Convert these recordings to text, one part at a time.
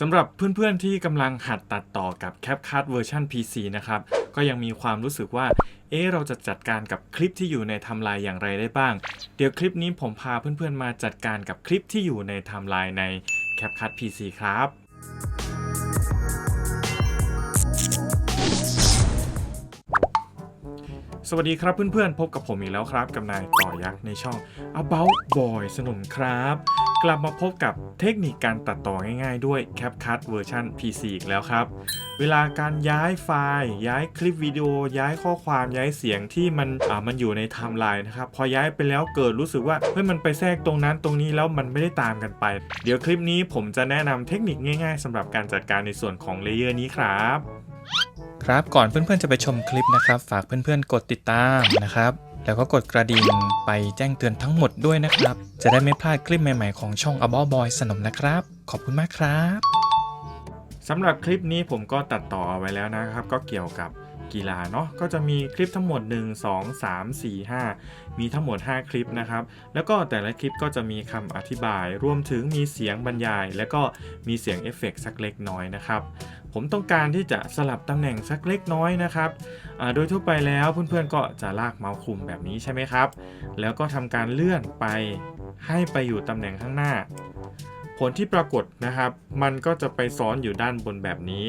สำหรับเพื่อนๆที่กำลังหัดตัดต่อกับ CapCut เวอร์ชัน PC นะครับก็ยังมีความรู้สึกว่าเราจะจัดการกับคลิปที่อยู่ในไทม์ไลน์อย่างไรได้บ้างเดี๋ยวคลิปนี้ผมพาเพื่อนๆมาจัดการกับคลิปที่อยู่ในไทม์ไลน์ใน CapCut PC ครับสวัสดีครับเพื่อนๆพบกับผมอีกแล้วครับกับนายต่อยักษ์ในช่อง About Boy สนุมครับกลับมาพบกับเทคนิคการตัดต่อง่ายๆด้วย CapCut เวอร์ชัน PC อีกแล้วครับเวลาการย้ายไฟล์ย้ายคลิปวิดีโอย้ายข้อความย้ายเสียงที่มันอยู่ในไทม์ไลน์นะครับพอย้ายไปแล้วเกิดรู้สึกว่ามันไปแทรกตรงนั้นตรงนี้แล้วมันไม่ได้ตามกันไปเดี๋ยวคลิปนี้ผมจะแนะนำเทคนิคง่ายๆสำหรับการจัดการในส่วนของเลเยอร์นี้ครับก่อนเพื่อนๆจะไปชมคลิปนะครับฝากเพื่อนๆกดติดตามนะครับแล้วก็กดกระดิ่งไปแจ้งเตือนทั้งหมดด้วยนะครับจะได้ไม่พลาดคลิปใหม่ๆของช่อง About Boy สนมนะครับขอบคุณมากครับสำหรับคลิปนี้ผมก็ตัดต่อเอาไว้แล้วนะครับก็เกี่ยวกับกีฬาเนาะก็จะมีคลิปทั้งหมด1 2 3 4 5มีทั้งหมด5คลิปนะครับแล้วก็แต่ละคลิปก็จะมีคำอธิบายรวมถึงมีเสียงบรรยายแล้วก็มีเสียงเอฟเฟกต์สักเล็กน้อยนะครับผมต้องการที่จะสลับตำแหน่งสักเล็กน้อยนะครับโดยทั่วไปแล้วเพื่อนๆก็จะลากเมาส์คุมแบบนี้ใช่ไหมครับแล้วก็ทำการเลื่อนไปให้ไปอยู่ตำแหน่งข้างหน้าผลที่ปรากฏนะครับมันก็จะไปซ้อนอยู่ด้านบนแบบนี้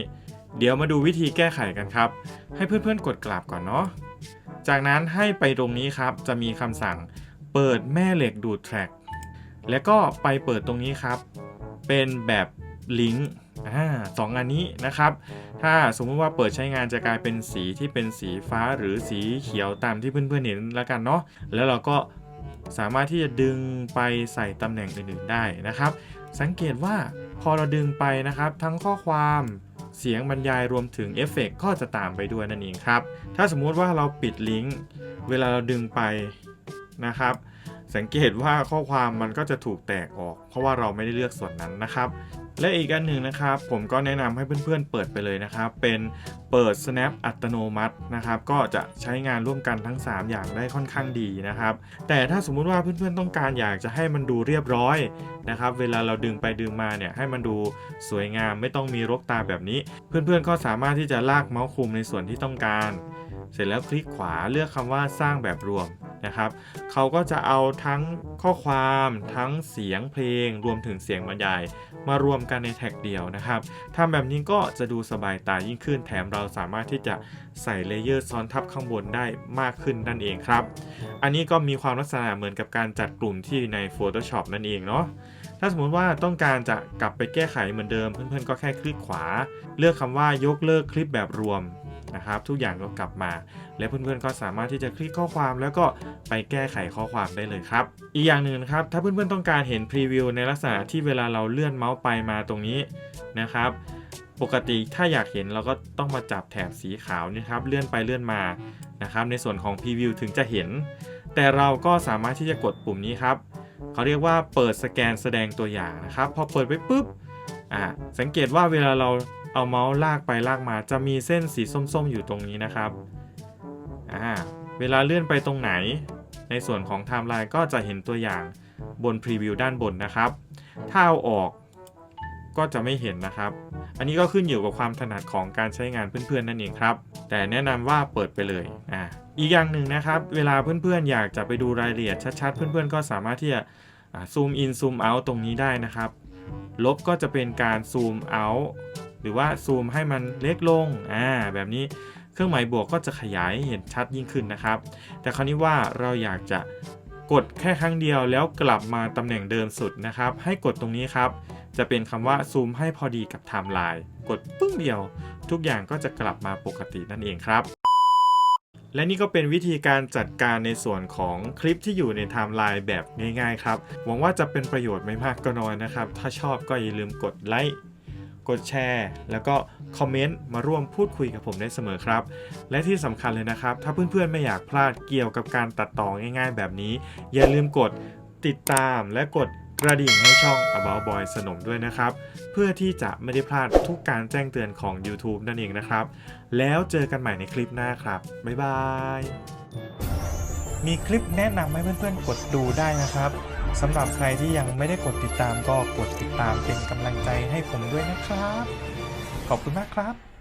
เดี๋ยวมาดูวิธีแก้ไขกันครับให้เพื่อนๆกดกลับก่อนเนาะจากนั้นให้ไปตรงนี้ครับจะมีคำสั่งเปิดแม่เหล็กดูดแทร็กแล้วก็ไปเปิดตรงนี้ครับเป็นแบบลิงก์สองอันนี้นะครับถ้าสมมติว่าเปิดใช้งานจะกลายเป็นสีที่เป็นสีฟ้าหรือสีเขียวตามที่เพื่อนๆเห็นแล้วกันเนาะแล้วเราก็สามารถที่จะดึงไปใส่ตำแหน่งอื่นๆได้นะครับสังเกตว่าพอเราดึงไปนะครับทั้งข้อความเสียงบรรยายรวมถึงเอฟเฟกต์ก็จะตามไปด้วยนั่นเองครับถ้าสมมุติว่าเราปิดลิงก์เวลาเราดึงไปนะครับสังเกตว่าข้อความมันก็จะถูกแตกออกเพราะว่าเราไม่ได้เลือกส่วนนั้นนะครับและอีกอันหนึ่งนะครับผมก็แนะนำให้เพื่อนๆเปิดไปเลยนะครับเป็นเปิด snap อัตโนมัตินะครับก็จะใช้งานร่วมกันทั้ง3อย่างได้ค่อนข้างดีนะครับแต่ถ้าสมมุติว่าเพื่อนๆต้องการอยากจะให้มันดูเรียบร้อยนะครับเวลาเราดึงไปดึงมาเนี่ยให้มันดูสวยงามไม่ต้องมีรกตาแบบนี้เพื่อนๆก็สามารถที่จะลากเมาส์คุมในส่วนที่ต้องการเสร็จแล้วคลิกขวาเลือกคำว่าสร้างแบบรวมนะครับเขาก็จะเอาทั้งข้อความทั้งเสียงเพลงรวมถึงเสียงบรรยายมารวมกันในแท็กเดียวนะครับทำแบบนี้ก็จะดูสบายตายิ่งขึ้นแถมเราสามารถที่จะใส่เลเยอร์ซ้อนทับข้างบนได้มากขึ้นนั่นเองครับอันนี้ก็มีความลักษณะเหมือนกับการจัดกลุ่มที่ใน Photoshop นั่นเองเนาะถ้าสมมติว่าต้องการจะกลับไปแก้ไขเหมือนเดิมเพื่อนๆก็แค่คลิกขวาเลือกคำว่ายกเลิกคลิปแบบรวมนะครับทุกอย่างก็กลับมาและเพื่อนๆก็สามารถที่จะคลิกข้อความแล้วก็ไปแก้ไขข้อความได้เลยครับอีกอย่างหนึ่งนะครับถ้าเพื่อนๆต้องการเห็นพรีวิวในลักษณะที่เวลาเราเลื่อนเมาส์ไปมาตรงนี้นะครับปกติถ้าอยากเห็นเราก็ต้องมาจับแถบสีขาวนี่ครับเลื่อนไปเลื่อนมานะครับในส่วนของพรีวิวถึงจะเห็นแต่เราก็สามารถที่จะกดปุ่มนี้ครับเขาเรียกว่าเปิดสแกนแสดงตัวอย่างนะครับพอเปิดไปปุ๊บสังเกตว่าเวลาเราเอาเมาส์ลากไปลากมาจะมีเส้นสีส้มๆอยู่ตรงนี้นะครับเวลาเลื่อนไปตรงไหนในส่วนของไทม์ไลน์ก็จะเห็นตัวอย่างบนพรีวิวด้านบนนะครับถ้าเอาออกก็จะไม่เห็นนะครับอันนี้ก็ขึ้นอยู่กับความถนัดของการใช้งานเพื่อนๆนั่นเองครับแต่แนะนำว่าเปิดไปเลยอีกอย่างหนึ่งนะครับเวลาเพื่อนๆอยากจะไปดูรายละเอียดชัดๆเพื่อนๆก็สามารถที่จะซูมอินซูมเอาตรงนี้ได้นะครับลบก็จะเป็นการซูมเอาหรือว่าซูมให้มันเล็กลงแบบนี้เครื่องหมายบวกก็จะขยายเห็นชัดยิ่งขึ้นนะครับแต่คราวนี้ว่าเราอยากจะกดแค่ครั้งเดียวแล้วกลับมาตำแหน่งเดิมสุดนะครับให้กดตรงนี้ครับจะเป็นคำว่าซูมให้พอดีกับไทม์ไลน์กดปึ้งเดียวทุกอย่างก็จะกลับมาปกตินั่นเองครับและนี่ก็เป็นวิธีการจัดการในส่วนของคลิปที่อยู่ในไทม์ไลน์แบบง่ายๆครับหวังว่าจะเป็นประโยชน์ไม่มากก็น้อยนะครับถ้าชอบก็อย่าลืมกดไลค์กดแชร์แล้วก็คอมเมนต์มาร่วมพูดคุยกับผมได้เสมอครับและที่สำคัญเลยนะครับถ้าเพื่อนๆไม่อยากพลาดเกี่ยวกับการตัดต่อง่ายๆแบบนี้อย่าลืมกดติดตามและกดกระดิ่งให้ช่อง About Boy สนมด้วยนะครับเพื่อที่จะไม่ได้พลาดทุกการแจ้งเตือนของ YouTube นั่นเองนะครับแล้วเจอกันใหม่ในคลิปหน้าครับบ๊ายบายมีคลิปแนะนำให้เพื่อนๆกดดูได้นะครับ สำหรับใครที่ยังไม่ได้กดติดตามก็กดติดตามเป็นกำลังใจให้ผมด้วยนะครับ ขอบคุณมากครับ